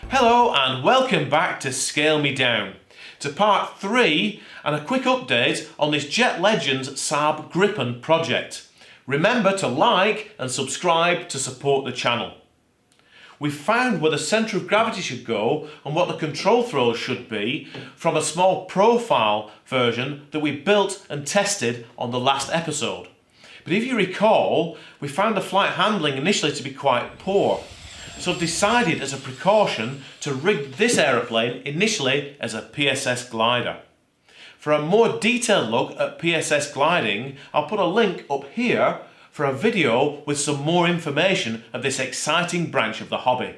Hello and welcome back to Scale Me Down, to part 3 and a quick update on this Jet Legends Saab Gripen project. Remember to like and subscribe to support the channel. We've found where the centre of gravity should go and what the control throws should be from a small profile version that we built and tested on the last episode. But if you recall, we found the flight handling initially to be quite poor. So I've decided as a precaution to rig this aeroplane initially as a PSS glider. For a more detailed look at PSS gliding, I'll put a link up here for a video with some more information of this exciting branch of the hobby.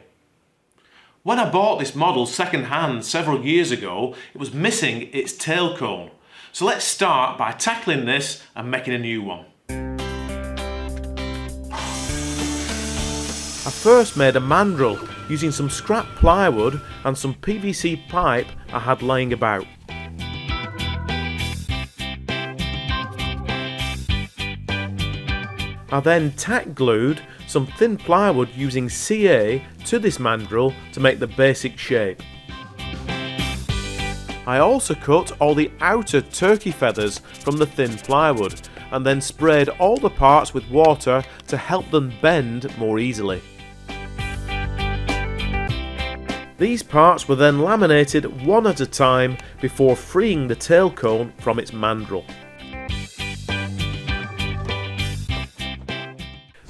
When I bought this model second hand several years ago, it was missing its tail cone. So let's start by tackling this and making a new one. I first made a mandrel using some scrap plywood and some PVC pipe I had laying about. I then tack glued some thin plywood using CA to this mandrel to make the basic shape. I also cut all the outer turkey feathers from the thin plywood and then sprayed all the parts with water to help them bend more easily. These parts were then laminated one at a time before freeing the tail cone from its mandrel.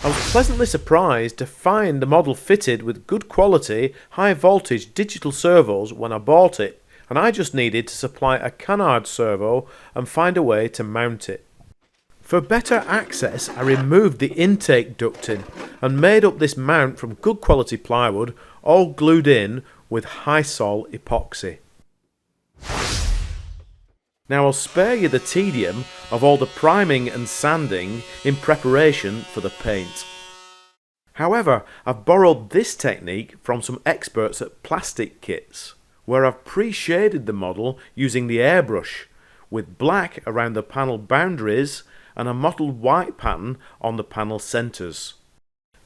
I was pleasantly surprised to find the model fitted with good quality, high voltage digital servos when I bought it, and I just needed to supply a canard servo and find a way to mount it. For better access, I removed the intake ducting and made up this mount from good quality plywood, all glued in with high-sol epoxy. Now I'll spare you the tedium of all the priming and sanding in preparation for the paint. However, I've borrowed this technique from some experts at Plastic Kits, where I've pre-shaded the model using the airbrush, with black around the panel boundaries and a mottled white pattern on the panel centres.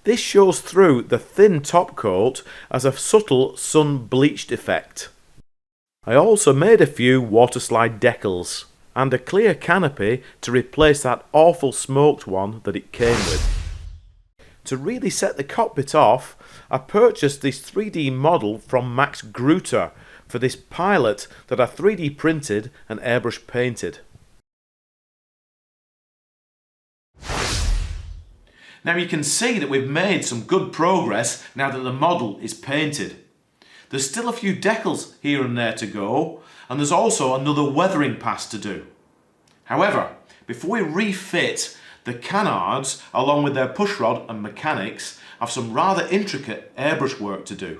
This shows through the thin top coat as a subtle sun-bleached effect. I also made a few waterslide decals and a clear canopy to replace that awful smoked one that it came with. To really set the cockpit off, I purchased this 3D model from Max Gruter for this pilot that I 3D printed and airbrush painted. Now you can see that we've made some good progress now that the model is painted. There's still a few decals here and there to go, and there's also another weathering pass to do. However, before we refit the canards along with their pushrod and mechanics, I have some rather intricate airbrush work to do.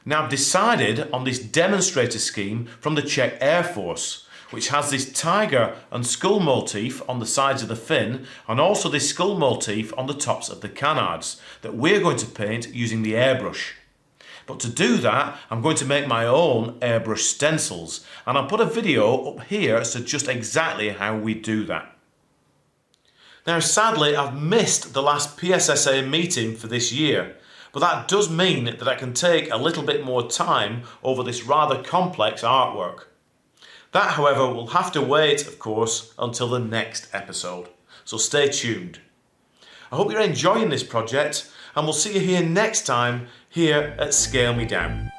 Now I've decided on this demonstrator scheme from the Czech Air Force, which has this tiger and skull motif on the sides of the fin and also this skull motif on the tops of the canards that we're going to paint using the airbrush. But to do that, I'm going to make my own airbrush stencils, and I'll put a video up here as to just exactly how we do that. Now sadly, I've missed the last PSSA meeting for this year, but that does mean that I can take a little bit more time over this rather complex artwork. That, however, will have to wait, of course, until the next episode, so stay tuned. I hope you're enjoying this project, and we'll see you here next time here at Scale Me Down.